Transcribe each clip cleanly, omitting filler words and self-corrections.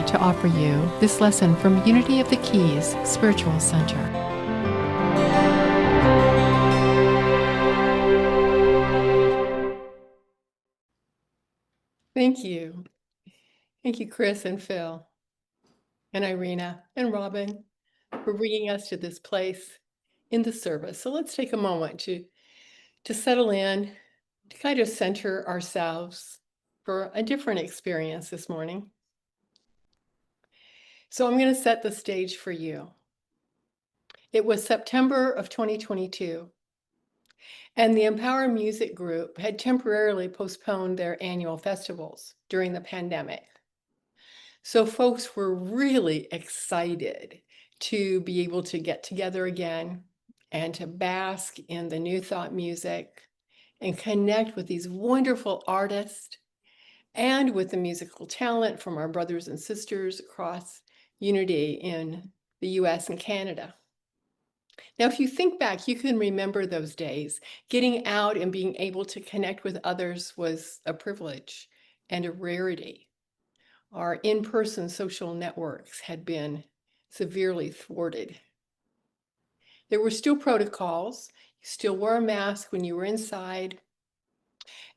to offer you this lesson from Unity of the Keys Spiritual Center. Thank you. Thank you, Chris and Phil and Irina and Robin for bringing us to this place in the service. So let's take a moment to settle in, to kind of center ourselves for a different experience this morning. So I'm going to set the stage for you. It was September of 2022, and the Empower Music Group had temporarily postponed their annual festivals during the pandemic. So folks were really excited to be able to get together again and to bask in the new thought music and connect with these wonderful artists and with the musical talent from our brothers and sisters across Unity in the US and Canada. Now, if you think back, you can remember those days. Getting out and being able to connect with others was a privilege and a rarity. Our in-person social networks had been severely thwarted. There were still protocols. You still wore a mask when you were inside.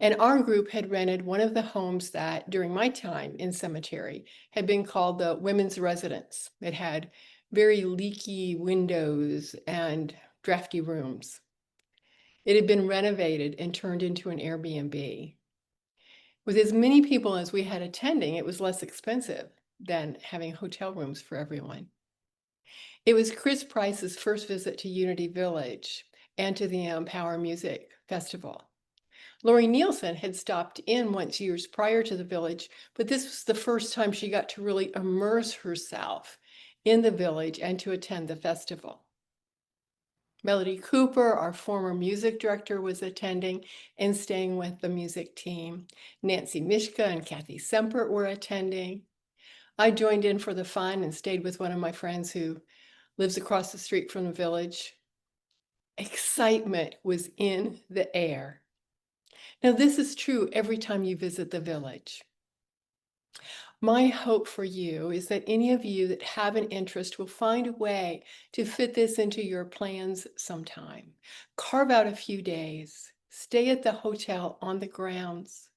And our group had rented one of the homes that, during my time in cemetery, had been called the Women's Residence. It had very leaky windows and drafty rooms. It had been renovated and turned into an Airbnb. With as many people as we had attending, it was less expensive than having hotel rooms for everyone. It was Chris Price's first visit to Unity Village and to the Empower Music Festival. Lori Nielsen had stopped in once years prior to the village, but this was the first time she got to really immerse herself in the village and to attend the festival. Melody Cooper, our former music director, was attending and staying with the music team. Nancy Mishka and Kathy Sempert were attending. I joined in for the fun and stayed with one of my friends who lives across the street from the village. Excitement was in the air. Now, this is true every time you visit the village. My hope for you is that any of you that have an interest will find a way to fit this into your plans sometime. Carve out a few days, stay at the hotel on the grounds,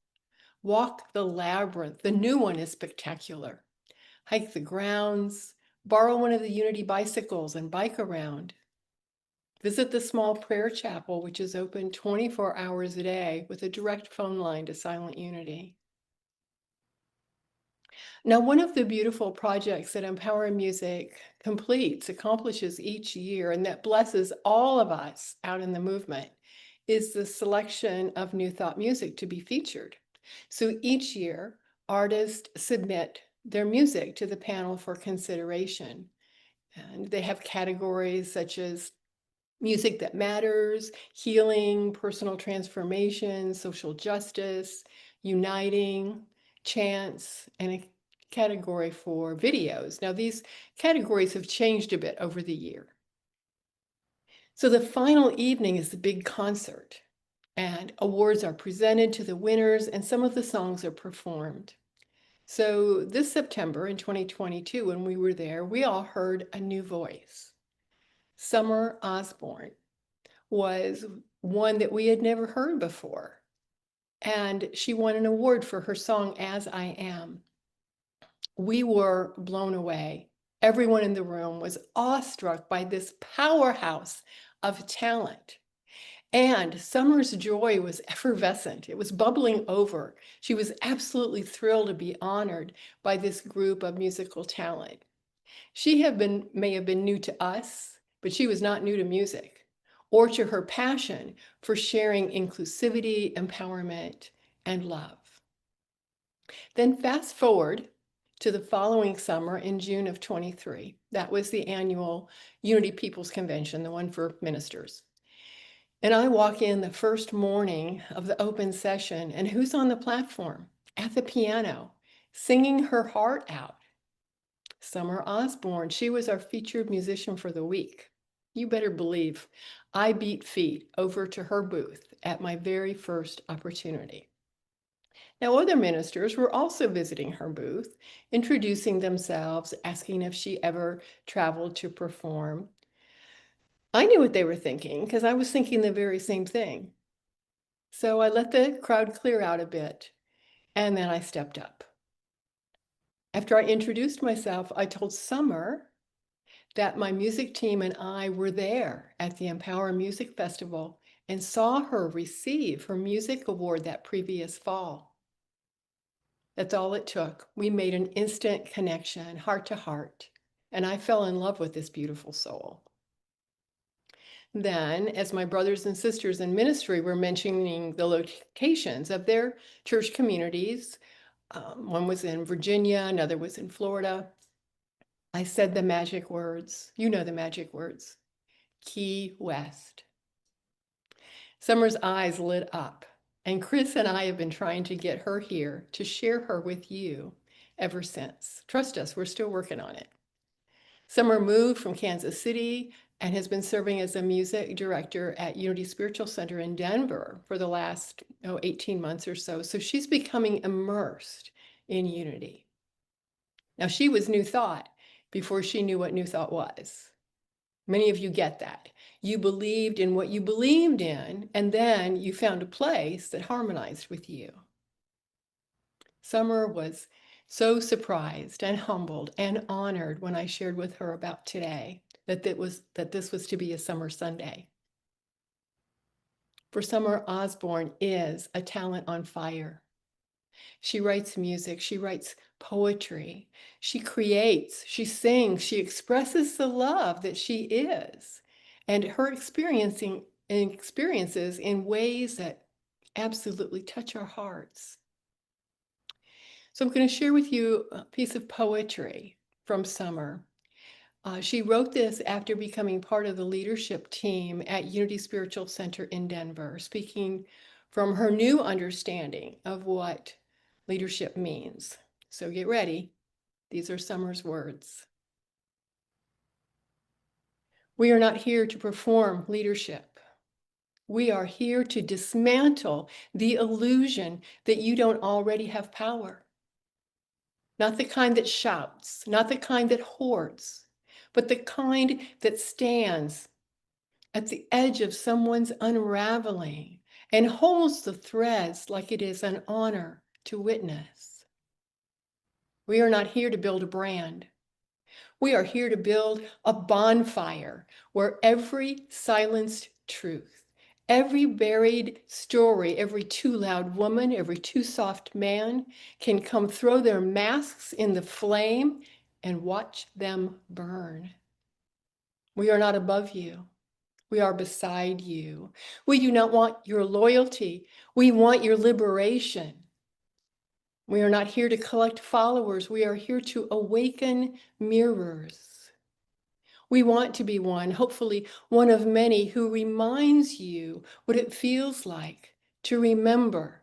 walk the labyrinth. The new one is spectacular. Hike the grounds, borrow one of the Unity bicycles and bike around. Visit the small prayer chapel, which is open 24 hours a day with a direct phone line to Silent Unity. Now, one of the beautiful projects that Empower Music accomplishes each year, and that blesses all of us out in the movement, is the selection of new thought music to be featured. So each year, artists submit their music to the panel for consideration. And they have categories such as music that matters, healing, personal transformation, social justice, uniting, chants, and a category for videos. Now, these categories have changed a bit over the year. So the final evening is the big concert, and awards are presented to the winners, and some of the songs are performed. So this September in 2022, when we were there, we all heard a new voice. Summer Osborne was one that we had never heard before. And she won an award for her song, As I Am. We were blown away. Everyone in the room was awestruck by this powerhouse of talent. And Summer's joy was effervescent. It was bubbling over. She was absolutely thrilled to be honored by this group of musical talent. She may have been new to us, but she was not new to music or to her passion for sharing inclusivity, empowerment, and love. Then fast forward to the following summer in June of 23. That was the annual Unity People's Convention, the one for ministers. And I walk in the first morning of the open session, and who's on the platform at the piano, singing her heart out? Summer Osborne. She was our featured musician for the week. You better believe I beat feet over to her booth at my very first opportunity. Now, other ministers were also visiting her booth, introducing themselves, asking if she ever traveled to perform. I knew what they were thinking because I was thinking the very same thing. So I let the crowd clear out a bit, and then I stepped up. After I introduced myself, I told Summer that my music team and I were there at the Empower Music Festival and saw her receive her music award that previous fall. That's all it took. We made an instant connection, heart to heart, and I fell in love with this beautiful soul. Then, as my brothers and sisters in ministry were mentioning the locations of their church communities, one was in Virginia, another was in Florida, I said the magic words. You know the magic words. Key West. Summer's eyes lit up, and Chris and I have been trying to get her here to share her with you ever since. Trust us, we're still working on it. Summer moved from Kansas City and has been serving as a music director at Unity Spiritual Center in Denver for the last 18 months or so. So she's becoming immersed in Unity. Now, she was New Thought before she knew what New Thought was. Many of you get that. You believed in what you believed in, and then you found a place that harmonized with you. Summer was so surprised and humbled and honored when I shared with her about today, that this was to be a summer Sunday. For Summer Osborne is a talent on fire. She writes music, she writes poetry, she creates, she sings, she expresses the love that she is, and her experiences in ways that absolutely touch our hearts. So I'm going to share with you a piece of poetry from Summer. She wrote this after becoming part of the leadership team at Unity Spiritual Center in Denver, speaking from her new understanding of what leadership means. So get ready. These are Summer's words. We are not here to perform leadership. We are here to dismantle the illusion that you don't already have power. Not the kind that shouts, not the kind that hoards, but the kind that stands at the edge of someone's unraveling and holds the threads like it is an honor to witness. We are not here to build a brand. We are here to build a bonfire where every silenced truth, every buried story, every too loud woman, every too soft man can come throw their masks in the flame and watch them burn. We are not above you. We are beside you. We do not want your loyalty. We want your liberation. We are not here to collect followers. We are here to awaken mirrors. We want to be one, hopefully one of many, who reminds you what it feels like to remember,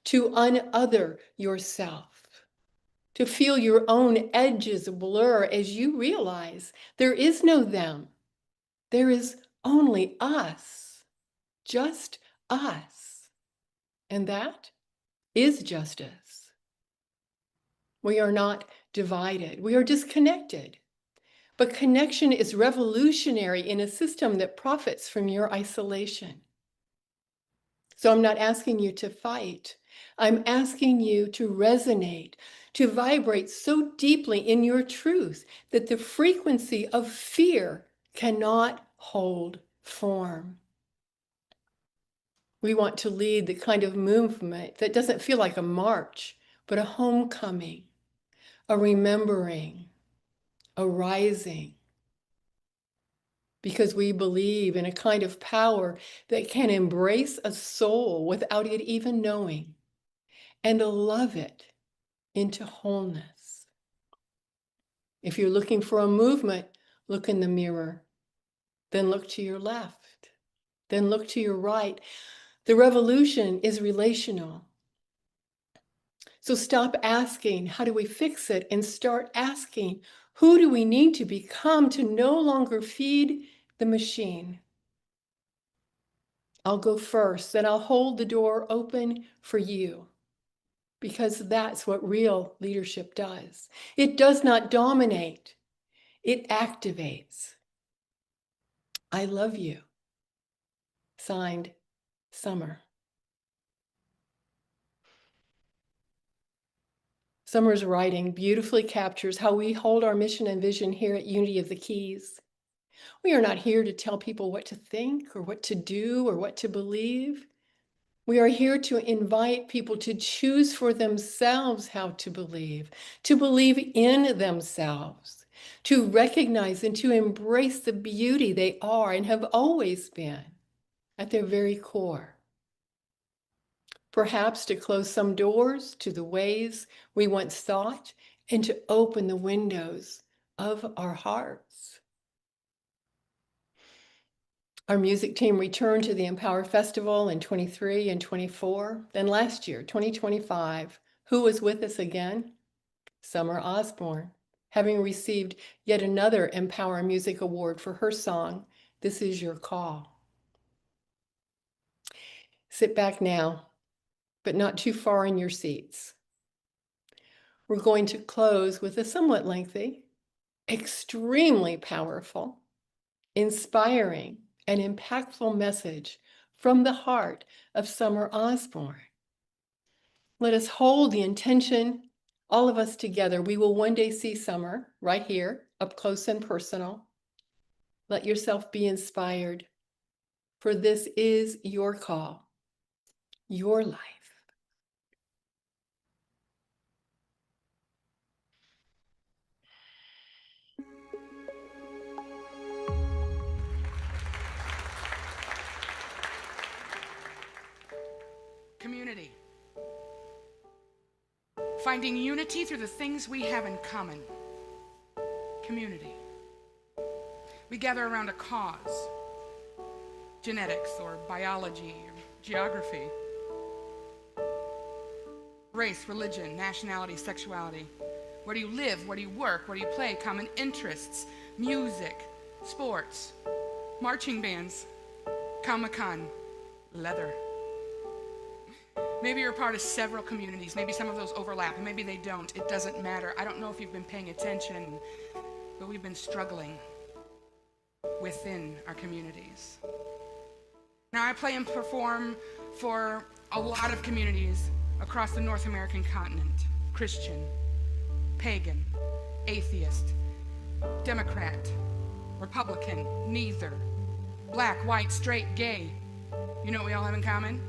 to unother yourself, to feel your own edges blur as you realize there is no them. There is only us, just us. And that is justice. We are not divided. We are disconnected. But connection is revolutionary in a system that profits from your isolation. So I'm not asking you to fight. I'm asking you to resonate, to vibrate so deeply in your truth that the frequency of fear cannot hold form. We want to lead the kind of movement that doesn't feel like a march, but a homecoming, a remembering, a rising. Because we believe in a kind of power that can embrace a soul without it even knowing and love it into wholeness. If you're looking for a movement, look in the mirror, then look to your left, then look to your right. The revolution is relational. So stop asking, how do we fix it? And start asking, who do we need to become to no longer feed the machine? I'll go first, then I'll hold the door open for you. because that's what real leadership does. It does not dominate, it activates. I love you. Signed, Summer. Summer's writing beautifully captures how we hold our mission and vision here at Unity of the Keys. We are not here to tell people what to think or what to do or what to believe. We are here to invite people to choose for themselves how to believe in themselves, to recognize and to embrace the beauty they are and have always been at their very core. Perhaps to close some doors to the ways we once thought and to open the windows of our hearts. Our music team returned to the Empower Festival in 23 and 24. Then last year, 2025, who was with us again? Summer Osborne, having received yet another Empower Music Award for her song, This Is Your Call. Sit back now, but not too far in your seats. We're going to close with a somewhat lengthy, extremely powerful, inspiring, and impactful message from the heart of Summer Osborne. Let us hold the intention, all of us together. We will one day see Summer right here, up close and personal. Let yourself be inspired, for this is your call, your life. Community. Finding unity through the things we have in common. Community. We gather around a cause. Genetics or biology or geography. Race, religion, nationality, sexuality. Where do you live? Where do you work? Where do you play? Common interests. Music. Sports. Marching bands. Comic-Con. Leather. Maybe you're a part of several communities. Maybe some of those overlap, and maybe they don't. It doesn't matter. I don't know if you've been paying attention, but we've been struggling within our communities. Now, I play and perform for a lot of communities across the North American continent. Christian, pagan, atheist, Democrat, Republican, neither, black, white, straight, gay. You know what we all have in common?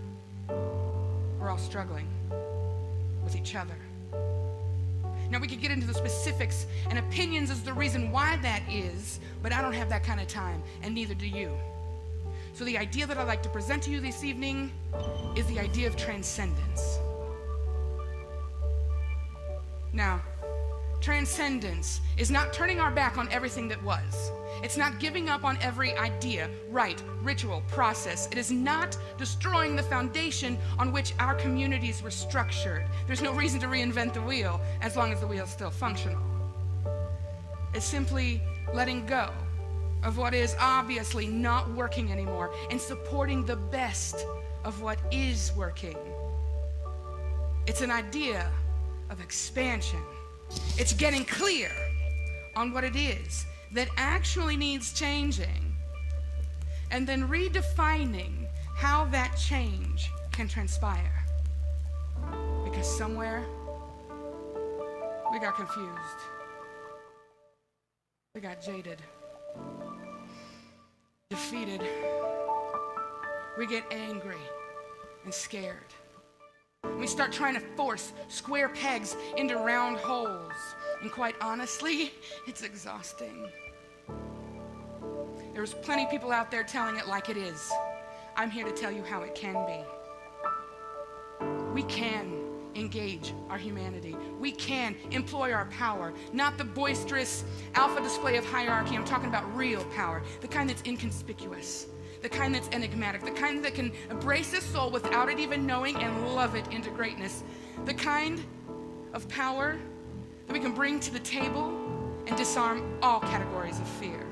We're all struggling with each other. Now, we could get into the specifics and opinions as the reason why that is, but I don't have that kind of time, and neither do you. So the idea that I'd like to present to you this evening is the idea of transcendence. Now, transcendence is not turning our back on everything that was. It's not giving up on every idea, rite, ritual, process. It is not destroying the foundation on which our communities were structured. There's no reason to reinvent the wheel as long as the wheel is still functional. It's simply letting go of what is obviously not working anymore and supporting the best of what is working. It's an idea of expansion. It's getting clear on what it is that actually needs changing, and then redefining how that change can transpire. Because somewhere we got confused. We got jaded, defeated. We get angry and scared. We start trying to force square pegs into round holes. And quite honestly, it's exhausting. There's plenty of people out there telling it like it is. I'm here to tell you how it can be. We can engage our humanity. We can employ our power, not the boisterous alpha display of hierarchy. I'm talking about real power, the kind that's inconspicuous, the kind that's enigmatic, the kind that can embrace a soul without it even knowing and love it into greatness, the kind of power that we can bring to the table and disarm all categories of fear.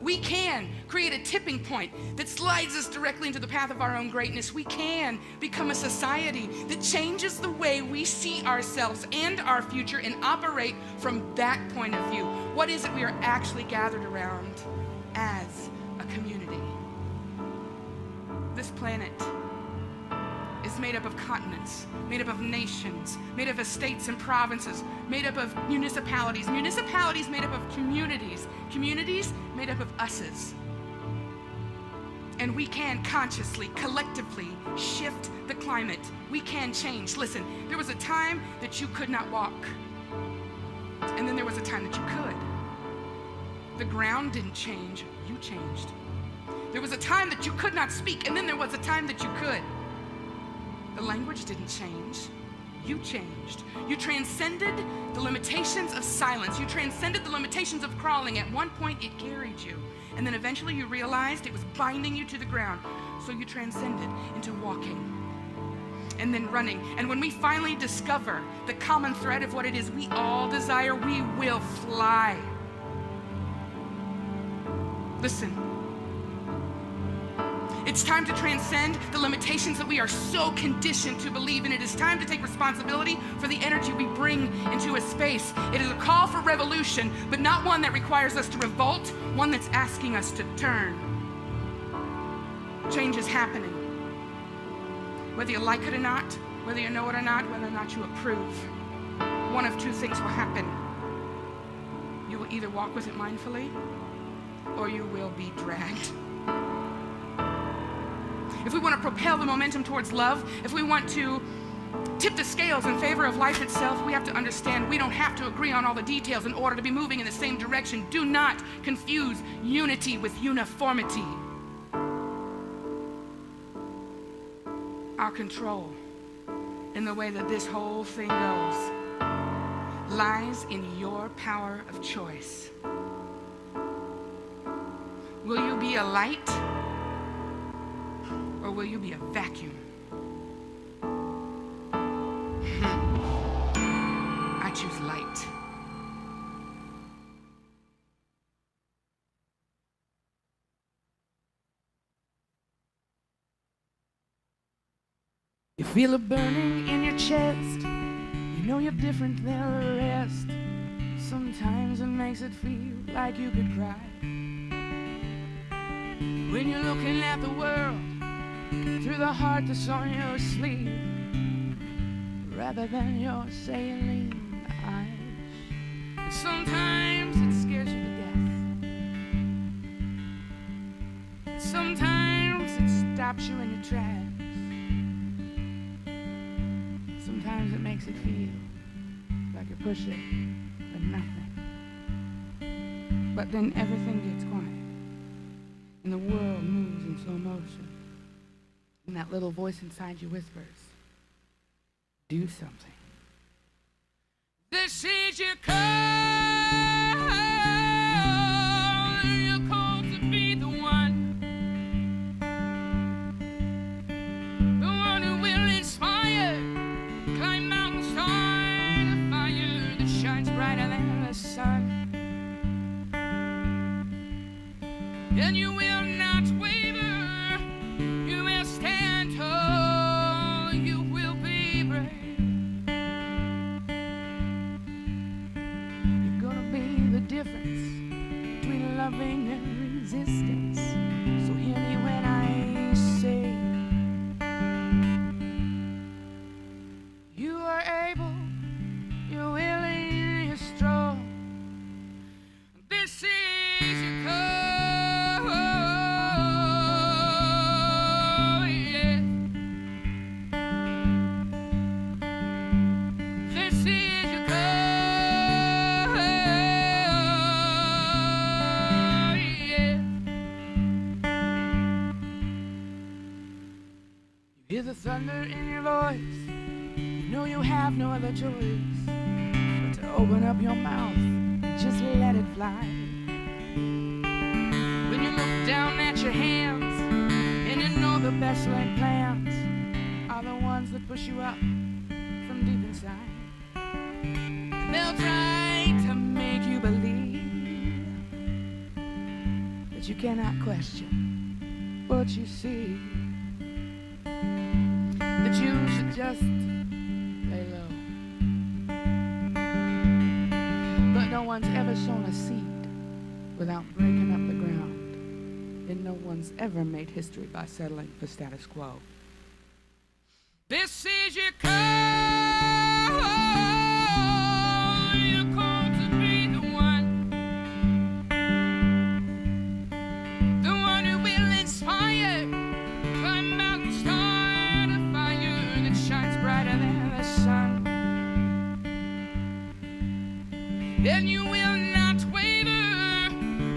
We can create a tipping point that slides us directly into the path of our own greatness. We can become a society that changes the way we see ourselves and our future and operate from that point of view. What is it we are actually gathered around as a community? This planet is made up of continents, made up of nations, made up of states and provinces, made up of municipalities, municipalities made up of communities, communities made up of us's. And we can consciously, collectively shift the climate. We can change. Listen, there was a time that you could not walk, and then there was a time that you could. The ground didn't change, you changed. There was a time that you could not speak, and then there was a time that you could. The language didn't change, you changed. You transcended the limitations of silence. You transcended the limitations of crawling. At one point, it carried you. And then eventually you realized it was binding you to the ground. So you transcended into walking and then running. And when we finally discover the common thread of what it is we all desire, we will fly. Listen. It's time to transcend the limitations that we are so conditioned to believe in. It is time to take responsibility for the energy we bring into a space. It is a call for revolution, but not one that requires us to revolt, one that's asking us to turn. Change is happening. Whether you like it or not, whether you know it or not, whether or not you approve, one of two things will happen. You will either walk with it mindfully, or you will be dragged. If we want to propel the momentum towards love, if we want to tip the scales in favor of life itself, we have to understand we don't have to agree on all the details in order to be moving in the same direction. Do not confuse unity with uniformity. Our control in the way that this whole thing goes lies in your power of choice. Will you be a light? Or will you be a vacuum? I choose light. You feel a burning in your chest. You know you're different than the rest. Sometimes it makes it feel like you could cry. When you're looking at the world through the heart that's on your sleeve, rather than your saline eyes. Sometimes it scares you to death. Sometimes it stops you in your tracks. Sometimes it makes it feel like you're pushing for nothing. But then everything gets quiet, and the world moves in slow motion. And that little voice inside you whispers, do something. This is your call. You're called to be the one who will inspire, climb mountains, start a fire that shines brighter than the sun. And you will not waver. Loving and resistance. So hear me when I say you are able, you're willing, you're strong. This is your call, yeah. This is your call. Hear the thunder in your voice. You know you have no other choice but to open up your mouth and just let it fly. When you look down at your hands and you know the best laid plans are the ones that push you up from deep inside. They'll try to make you believe that that you cannot question. But you see that you should just lay low. But no one's ever sown a seed without breaking up the ground. And no one's ever made history by settling for status quo. This is your call. You're called to be the one who will inspire, climb mountain, start a fire that shines brighter than the sun. Then you will not waver,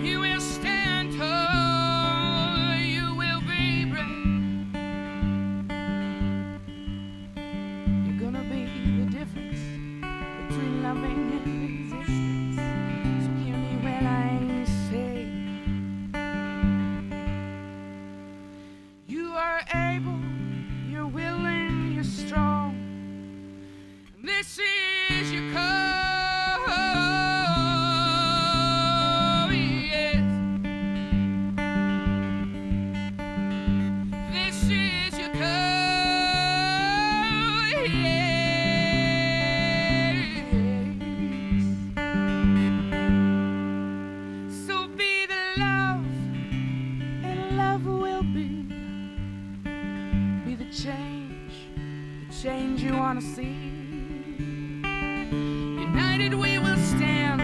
you will stand tall, you will be brave. You're gonna be the difference between loving and resistance. So hear me when I say you are able, you're willing, you're strong. This is your call. Change you want to see. United we will stand,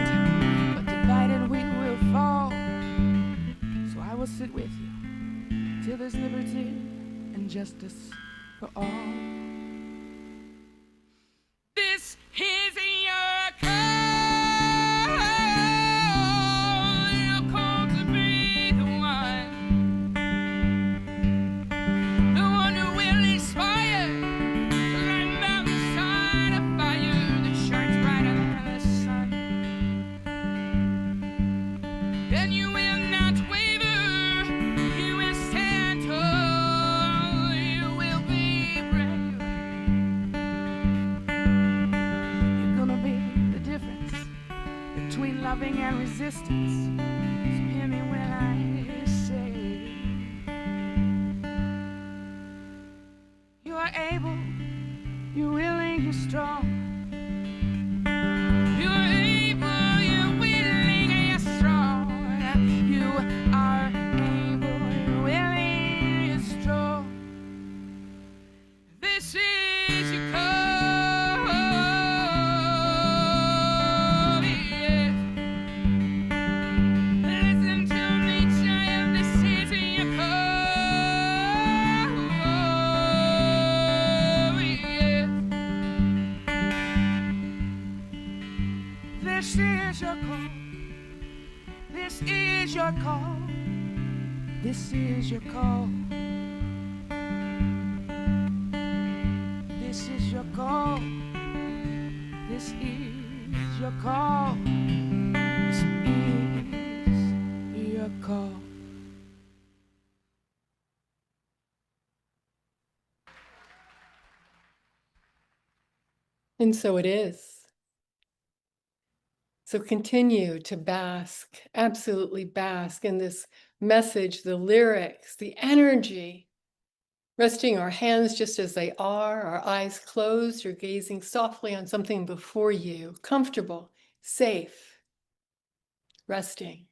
but divided we will fall. So I will sit with you till there's liberty and justice for all. This is your call. You're called to be the one who will inspire. Loving and resistance. So hear me when I say you are able, you're willing, you're strong. You are able, you're willing, and you're strong. You are able, you're willing, you're strong. This is your call. This is your call. This is your call. This is your call. This is your call. This is your call. This is your call. And so it is. So continue to bask, absolutely bask in this message, the lyrics, the energy, resting our hands just as they are, our eyes closed, you're gazing softly on something before you, comfortable, safe, resting.